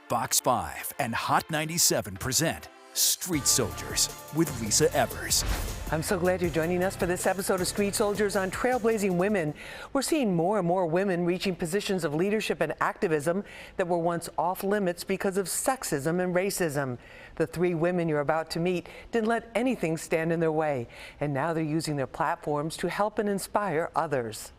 Fox 5 and Hot 97 present Street Soldiers with Lisa Evers. I'm so glad you're joining us for this episode of Street Soldiers on Trailblazing Women. We're seeing more and more women reaching positions of leadership and activism that were once off limits because of sexism and racism. The three women you're about to meet didn't let anything stand in their way, and now they're using their platforms to help and inspire others.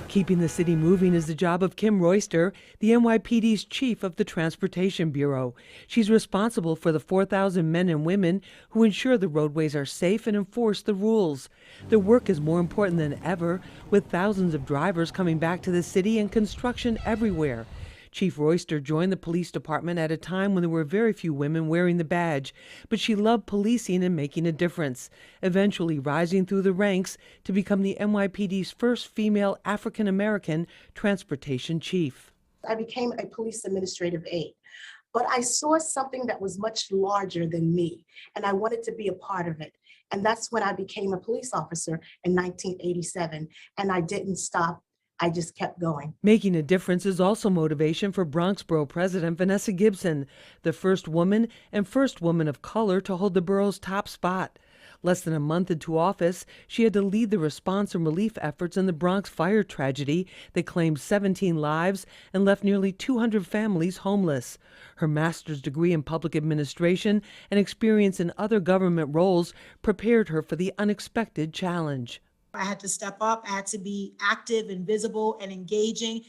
Keeping the city moving is the job of Kim Royster, the NYPD's chief of the Transportation Bureau. She's responsible for the 4,000 men and women who ensure the roadways are safe and enforce the rules. Their work is more important than ever, with thousands of drivers coming back to the city and construction everywhere. Chief Royster joined the police department at a time when there were very few women wearing the badge, but she loved policing and making a difference, eventually rising through the ranks to become the NYPD's first female African-American transportation chief. I became a police administrative aide, but I saw something that was much larger than me, and I wanted to be a part of it. And that's when I became a police officer in 1987, and I didn't stop. I just kept going. Making a difference is also motivation for Bronx Borough President Vanessa Gibson, the first woman and first woman of color to hold the borough's top spot. Less than a month into office, she had to lead the response and relief efforts in the Bronx fire tragedy that claimed 17 lives and left nearly 200 families homeless. Her master's degree in public administration and experience in other government roles prepared her for the unexpected challenge. I had to step up, I had to be active and visible and engaging,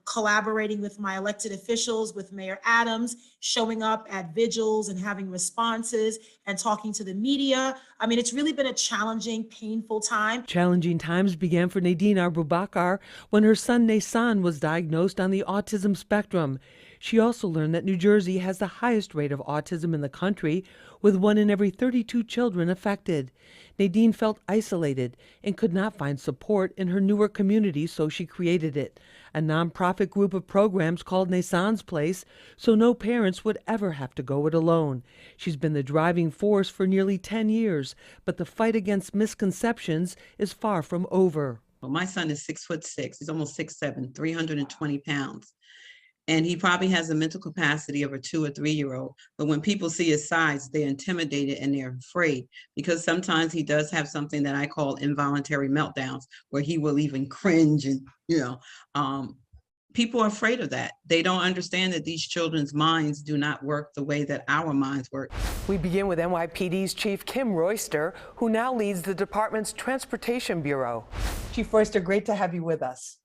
collaborating with my elected officials, with Mayor Adams, showing up at vigils and having responses and talking to the media. I mean, it's really been a challenging, painful time. Challenging times began for Nadine Abubakar when her son Nasan was diagnosed on the autism spectrum. She also learned that New Jersey has the highest rate of autism in the country, with 1 in every 32 children affected. Nadine felt isolated and could not find support in her Newark community, so she created it, a nonprofit group of programs called Nasan's Place, so no parents would ever have to go it alone. She's been the driving force for nearly 10 years, but the fight against misconceptions is far from over. Well, my son is 6'6". He's almost 6'7", 320 pounds. And he probably has a mental capacity of a 2 or 3-year-old. But when people see his size, they're intimidated and they're afraid, because sometimes he does have something that I call involuntary meltdowns, where he will even cringe and, people are afraid of that. They don't understand that these children's minds do not work the way that our minds work. We begin with NYPD's Chief Kim Royster, who now leads the department's Transportation Bureau. Chief Royster, great to have you with us.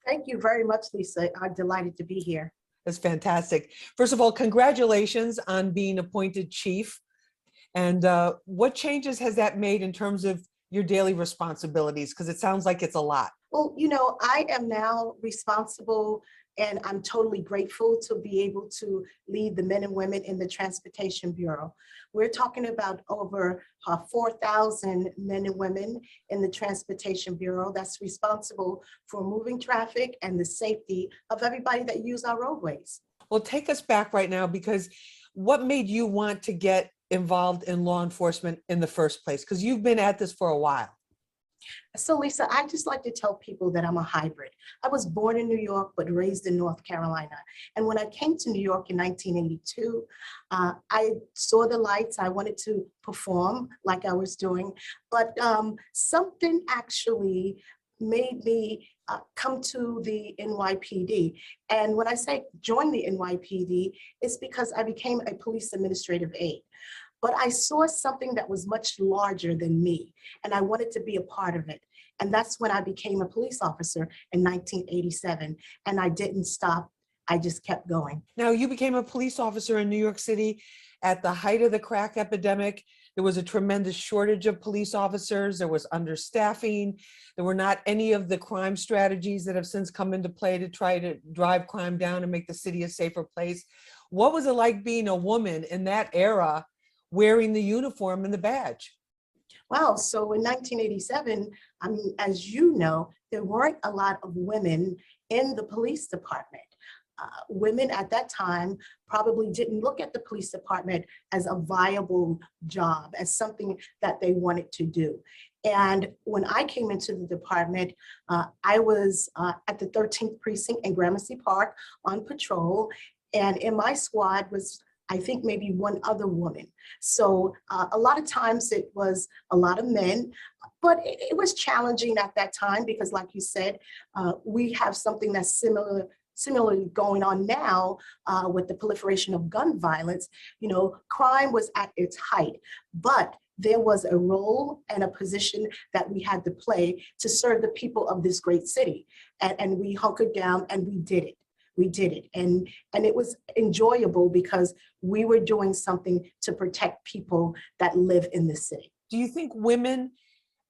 Thank you very much, Lisa. I'm delighted to be here. That's fantastic. First of all, congratulations on being appointed chief. And what changes has that made in terms of your daily responsibilities? Because it sounds like it's a lot. Well, I am now responsible, and I'm totally grateful to be able to lead the men and women in the Transportation Bureau. We're talking about over 4,000 men and women in the Transportation Bureau that's responsible for moving traffic and the safety of everybody that use our roadways. Well, take us back right now, because what made you want to get involved in law enforcement in the first place? Because you've been at this for a while. So Lisa, I just like to tell people that I'm a hybrid. I was born in New York, but raised in North Carolina. And when I came to New York in 1982, I saw the lights. I wanted to perform like I was doing, but something actually made me come to the NYPD. And when I say join the NYPD, it's because I became a police administrative aide. But I saw something that was much larger than me, and I wanted to be a part of it. And that's when I became a police officer in 1987, and I didn't stop. I just kept going. Now, you became a police officer in New York City at the height of the crack epidemic. There was a tremendous shortage of police officers. There was understaffing. There were not any of the crime strategies that have since come into play to try to drive crime down and make the city a safer place. What was it like being a woman in that era, wearing the uniform and the badge? Wow, so in 1987, I mean, as you know, there weren't a lot of women in the police department. women at that time probably didn't look at the police department as a viable job, as something that they wanted to do. And when I came into the department, I was at the 13th precinct in Gramercy Park on patrol. And in my squad was, I think, maybe one other woman. So a lot of times it was a lot of men, but it was challenging at that time because, like you said, we have something that's similarly going on now with the proliferation of gun violence. You know, crime was at its height, but there was a role and a position that we had to play to serve the people of this great city. And we hunkered down and we did it. We did it. And it was enjoyable because we were doing something to protect people that live in the city. Do you think women,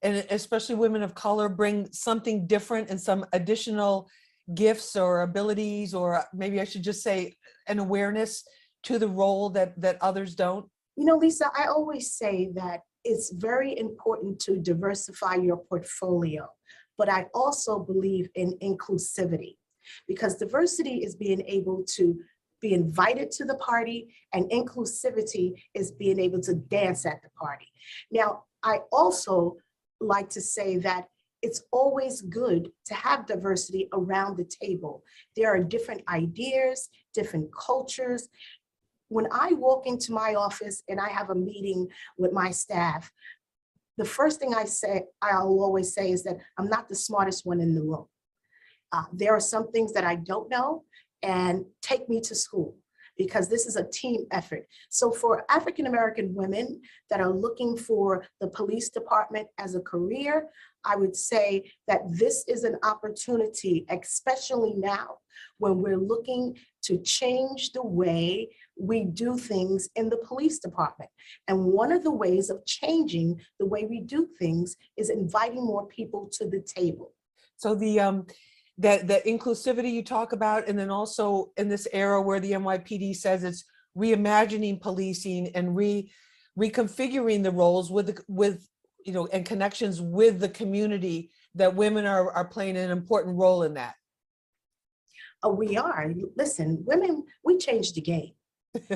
and especially women of color, bring something different and some additional gifts or abilities, or maybe I should just say an awareness to the role that others don't? You know, Lisa, I always say that it's very important to diversify your portfolio, but I also believe in inclusivity, because diversity is being able to be invited to the party and inclusivity is being able to dance at the party. Now, I also like to say that it's always good to have diversity around the table. There are different ideas, different cultures. When I walk into my office and I have a meeting with my staff, the first thing I'll always say is that I'm not the smartest one in the room. There are some things that I don't know, and take me to school, because this is a team effort. So for African-American women that are looking for the police department as a career, I would say that this is an opportunity, especially now when we're looking to change the way we do things in the police department. And one of the ways of changing the way we do things is inviting more people to the table. So the inclusivity you talk about, and then also in this era where the NYPD says it's reimagining policing and reconfiguring the roles with you know, and connections with the community, that women are playing an important role in that. We are. Listen, women, we change the game.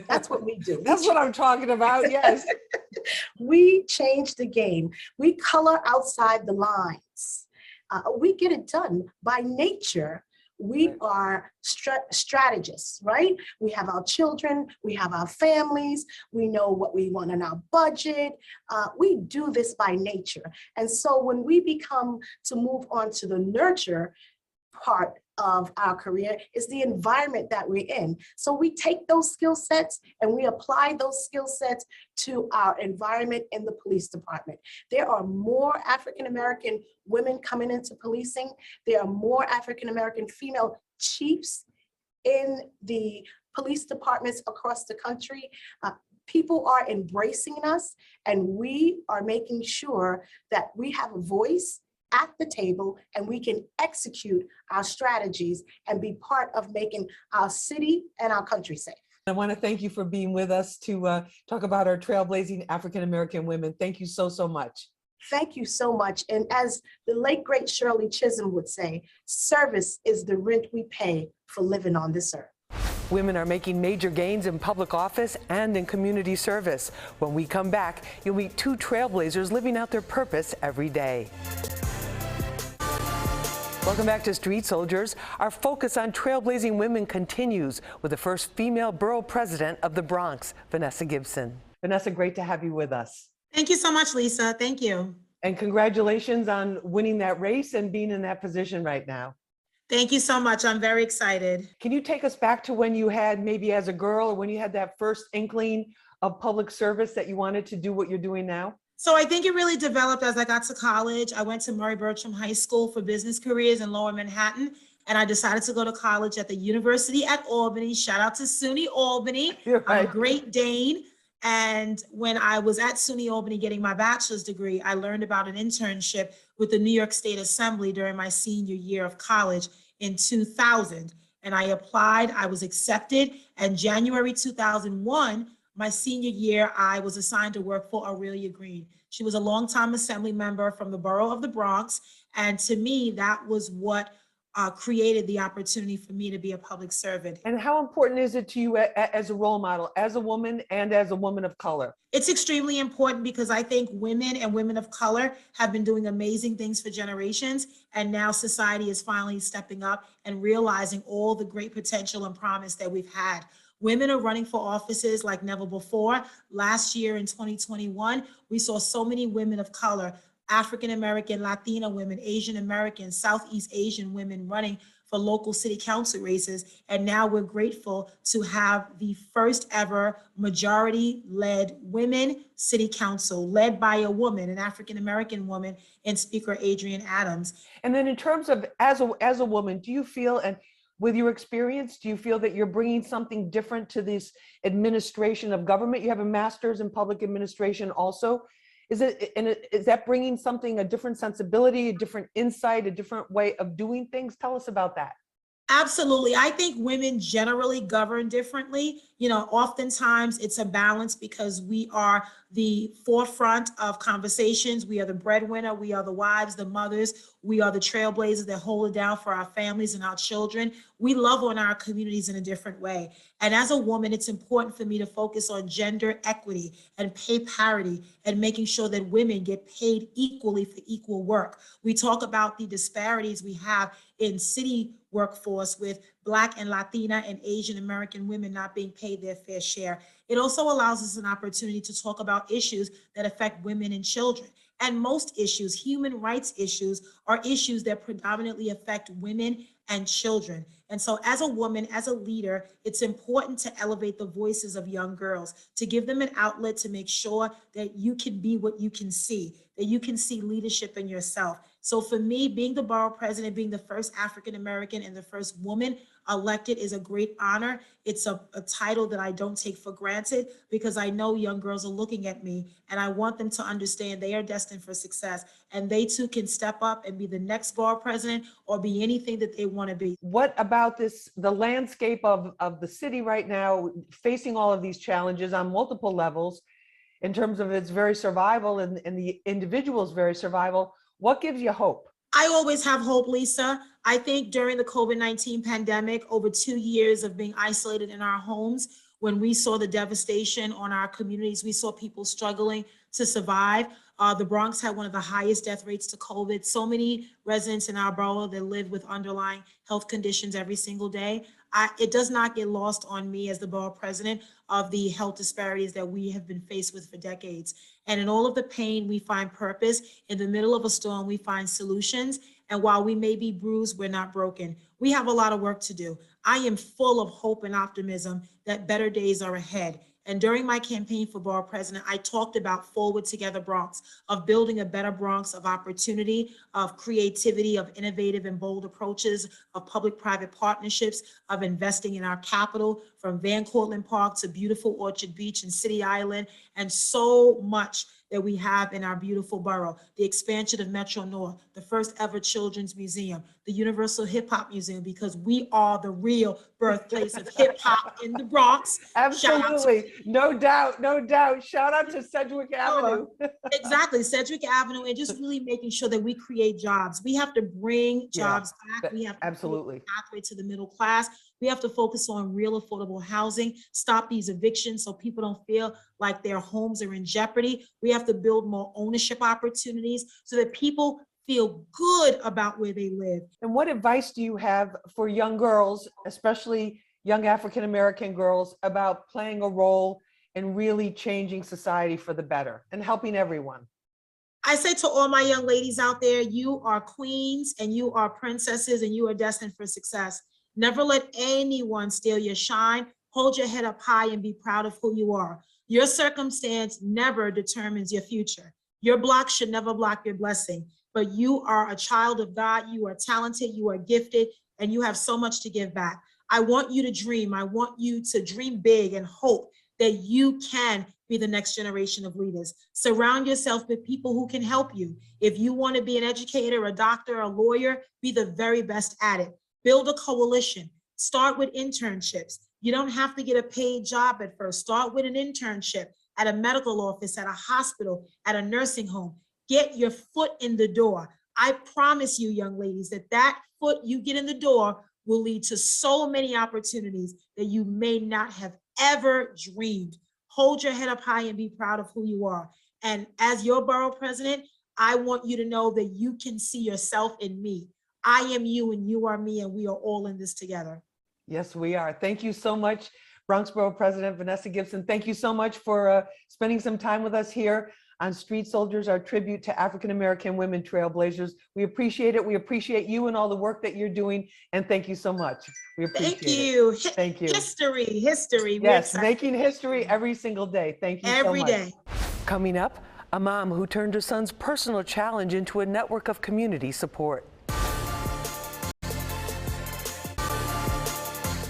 That's what we do. That's what I'm talking about, yes. We change the game. We color outside the lines. We get it done by nature. We are strategists, right? We have our children, we have our families, we know what we want in our budget. We do this by nature. And so when we become to move on to the nurture part of our career, is the environment that we're in. So we take those skill sets and we apply those skill sets to our environment in the police department. There are more African-American women coming into policing. There are more African-American female chiefs in the police departments across the country. People are embracing us, and we are making sure that we have a voice at the table and we can execute our strategies and be part of making our city and our country safe. I want to thank you for being with us to talk about our trailblazing African-American women. Thank you so, so much. Thank you so much. And as the late, great Shirley Chisholm would say, service is the rent we pay for living on this earth. Women are making major gains in public office and in community service. When we come back, you'll meet two trailblazers living out their purpose every day. Welcome back to Street Soldiers. Our focus on trailblazing women continues with the first female borough president of the Bronx, Vanessa Gibson. Vanessa, great to have you with us. Thank you so much, Lisa. Thank you. And congratulations on winning that race and being in that position right now. Thank you so much. I'm very excited. Can you take us back to when you had, maybe as a girl, or when you had that first inkling of public service that you wanted to do what you're doing now? So I think it really developed as I got to college. I went to Murray Bertram High School for business careers in Lower Manhattan, and I decided to go to college at the University at Albany. Shout out to SUNY Albany. You're right. I'm a Great Dane. And when I was at SUNY Albany getting my bachelor's degree, I learned about an internship with the New York State Assembly during my senior year of college in 2000. And I applied, I was accepted, and January 2001, my senior year, I was assigned to work for Aurelia Green. She was a longtime assembly member from the borough of the Bronx. And to me, that was what created the opportunity for me to be a public servant. And how important is it to you as a role model, as a woman and as a woman of color? It's extremely important because I think women and women of color have been doing amazing things for generations. And now society is finally stepping up and realizing all the great potential and promise that we've had. Women are running for offices like never before. Last year in 2021, we saw so many women of color, African American, Latina women, Asian American, Southeast Asian women running for local city council races. And now we're grateful to have the first ever majority-led women city council, led by a woman, an African American woman, and Speaker Adrienne Adams. And then in terms of as a woman, do you feel, and with your experience, do you feel that you're bringing something different to this administration of government? You have a master's in public administration also. Is that bringing something, a different sensibility, a different insight, a different way of doing things? Tell us about that. Absolutely. I think women generally govern differently. Oftentimes it's a balance because we are the forefront of conversations. We are the breadwinner. We are the wives, the mothers. We are the trailblazers that hold it down for our families and our children. We love on our communities in a different way. And as a woman, it's important for me to focus on gender equity and pay parity and making sure that women get paid equally for equal work. We talk about the disparities we have in city workforce with Black and Latina and Asian American women not being paid their fair share. It also allows us an opportunity to talk about issues that affect women and children. And most issues, human rights issues, are issues that predominantly affect women and children. And so as a woman, as a leader, it's important to elevate the voices of young girls, to give them an outlet to make sure that you can be what you can see, that you can see leadership in yourself. So for me, being the borough president, being the first African American and the first woman elected is a great honor. It's a title that I don't take for granted because I know young girls are looking at me and I want them to understand they are destined for success and they too can step up and be the next borough president or be anything that they want to be. What about the landscape of the city right now, facing all of these challenges on multiple levels in terms of its very survival and the individual's very survival? What gives you hope? I always have hope, Lisa. I think during the COVID-19 pandemic, over 2 years of being isolated in our homes, when we saw the devastation on our communities, we saw people struggling to survive. The Bronx had one of the highest death rates to COVID. So many residents in our borough that live with underlying health conditions every single day. It does not get lost on me as the borough president of the health disparities that we have been faced with for decades. And in all of the pain, we find purpose. In the middle of a storm, we find solutions. And while we may be bruised, we're not broken. We have a lot of work to do. I am full of hope and optimism that better days are ahead. And during my campaign for borough president, I talked about Forward Together Bronx, of building a better Bronx of opportunity, of creativity, of innovative and bold approaches, of public-private partnerships, of investing in our capital, from Van Cortlandt Park to beautiful Orchard Beach and City Island, and so much that we have in our beautiful borough. The expansion of Metro North, the first ever children's museum, the Universal Hip Hop Museum, because we are the real birthplace of hip hop in the Bronx. Absolutely, no doubt, no doubt. Shout out to Sedgwick Avenue. Exactly, Sedgwick Avenue, and just really making sure that we create jobs. We have to bring jobs back. We have to absolutely pathway to the middle class. We have to focus on real affordable housing, stop these evictions so people don't feel like their homes are in jeopardy. We have to build more ownership opportunities so that people feel good about where they live. And what advice do you have for young girls, especially young African-American girls, about playing a role in really changing society for the better and helping everyone? I say to all my young ladies out there, you are queens and you are princesses and you are destined for success. Never let anyone steal your shine. Hold your head up high and be proud of who you are. Your circumstance never determines your future. Your block should never block your blessing, but you are a child of God. You are talented, you are gifted, and you have so much to give back. I want you to dream. I want you to dream big and hope that you can be the next generation of leaders. Surround yourself with people who can help you. If you want to be an educator, a doctor, a lawyer, be the very best at it. Build a coalition. Start with internships. You don't have to get a paid job at first. Start with an internship at a medical office, at a hospital, at a nursing home. Get your foot in the door. I promise you, young ladies, that foot you get in the door will lead to so many opportunities that you may not have ever dreamed. Hold your head up high and be proud of who you are. And as your borough president, I want you to know that you can see yourself in me. I am you and you are me, and we are all in this together. Yes, we are. Thank you so much, Bronx Borough President Vanessa Gibson. Thank you so much for spending some time with us here on Street Soldiers, our tribute to African-American women trailblazers. We appreciate it. We appreciate you and all the work that you're doing. And thank you so much. We appreciate it. Thank you. History. Yes, making history every single day. Thank you so much. Every day. Coming up, a mom who turned her son's personal challenge into a network of community support.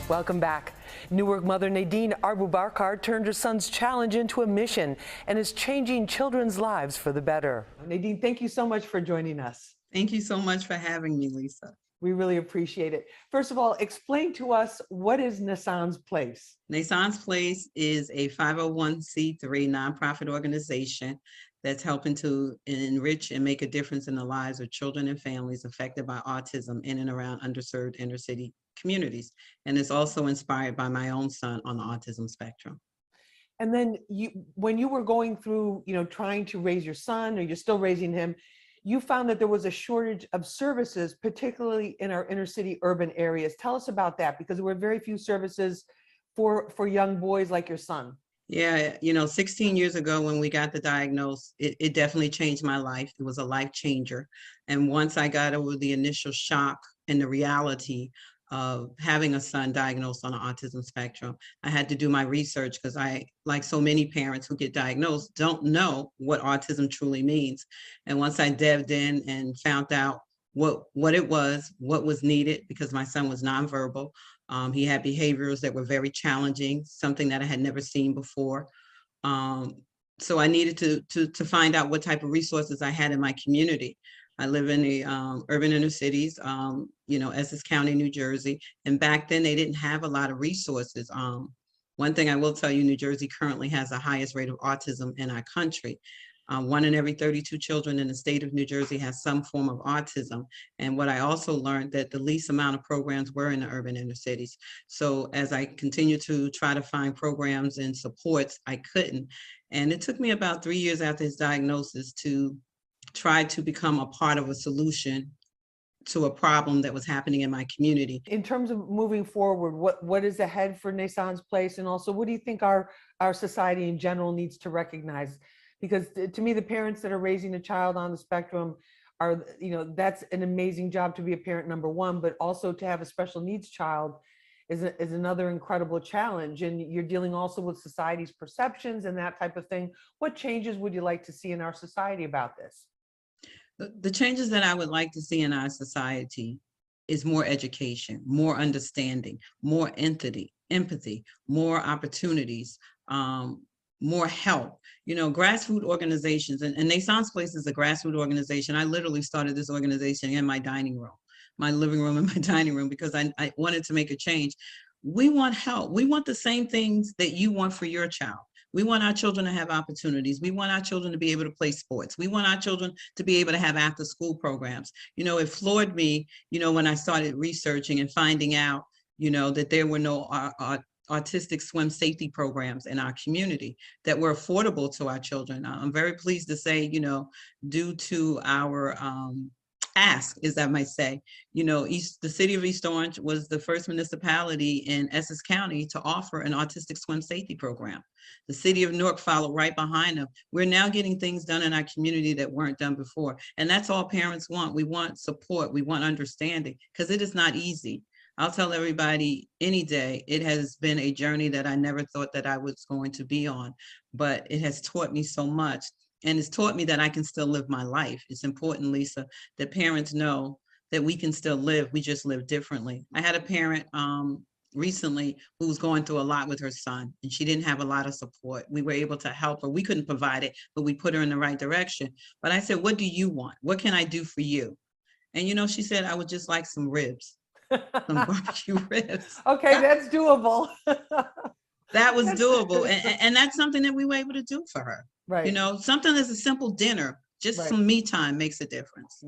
Welcome back. Newark mother Nadine Abubakar turned her son's challenge into a mission and is changing children's lives for the better. Nadine, thank you so much for joining us. Thank you so much for having me, Lisa. We really appreciate it. First of all, explain to us, what is Nassan's Place? Nassan's Place is a 501c3 nonprofit organization that's helping to enrich and make a difference in the lives of children and families affected by autism in and around underserved inner city communities. And it's also inspired by my own son on the autism spectrum. And then when you were going through, trying to raise your son, or you're still raising him, you found that there was a shortage of services, particularly in our inner city urban areas. Tell us about that, because there were very few services for young boys like your son. Yeah, 16 years ago when we got the diagnosis, it definitely changed my life. It was a life changer. And once I got over the initial shock and the reality of having a son diagnosed on the autism spectrum, I had to do my research, because I, like so many parents who get diagnosed, don't know what autism truly means. And once I delved in and found out what it was, what was needed, because my son was nonverbal. He had behaviors that were very challenging, something that I had never seen before. So I needed to find out what type of resources I had in my community. I live in the urban inner cities, Essex County, New Jersey. And back then they didn't have a lot of resources. One thing I will tell you, New Jersey currently has the highest rate of autism in our country. 1 in every 32 children in the state of New Jersey has some form of autism. And what I also learned, that the least amount of programs were in the urban inner cities. So as I continue to try to find programs and supports, I couldn't. And it took me about 3 years after his diagnosis to try to become a part of a solution to a problem that was happening in my community. In terms of moving forward, what is ahead for Nassan's Place? And also, what do you think our society in general needs to recognize? Because to me, the parents that are raising a child on the spectrum are, that's an amazing job to be a parent, number one, but also to have a special needs child is another incredible challenge. And you're dealing also with society's perceptions and that type of thing. What changes would you like to see in our society about this? The changes that I would like to see in our society is more education, more understanding, more empathy, more opportunities, more help. Grassroots organizations, and Nassan's Place is a grassroots organization. I literally started this organization in my dining room, my living room and my dining room, because I wanted to make a change. We want help. We want the same things that you want for your child. We want our children to have opportunities. We want our children to be able to play sports. We want our children to be able to have after school programs. It floored me, when I started researching and finding out, that there were no autistic swim safety programs in our community that were affordable to our children. I'm very pleased to say, due to our ask, as I might say, the city of East Orange was the first municipality in Essex County to offer an autistic swim safety program. The city of Newark followed right behind them. We're now getting things done in our community that weren't done before. And that's all parents want. We want support. We want understanding, because it is not easy. I'll tell everybody any day, it has been a journey that I never thought that I was going to be on, but it has taught me so much. And it's taught me that I can still live my life. It's important, Lisa, that parents know that we can still live. We just live differently. I had a parent recently who was going through a lot with her son, and she didn't have a lot of support. We were able to help her. We couldn't provide it, but we put her in the right direction. But I said, what do you want? What can I do for you? And she said, I would just like some ribs, some barbecue ribs. Okay, that's doable. That was doable. And that's something that we were able to do for her. Right. Something as a simple dinner Just Right. some me time makes a difference.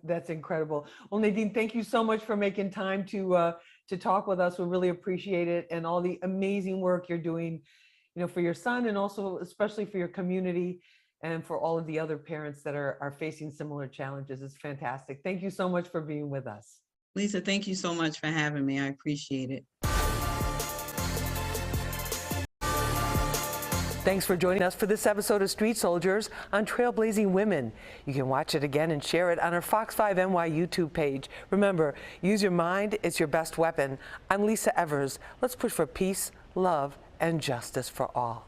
That's incredible. Well, Nadine, thank you so much for making time to talk with us. We really appreciate it, and all the amazing work you're doing, for your son, and also especially for your community, and for all of the other parents that are facing similar challenges. It's fantastic. Thank you so much for being with us. Lisa, thank you so much for having me. I appreciate it. Thanks for joining us for this episode of Street Soldiers on Trailblazing Women. You can watch it again and share it on our Fox 5 NY YouTube page. Remember, use your mind, it's your best weapon. I'm Lisa Evers. Let's push for peace, love, and justice for all.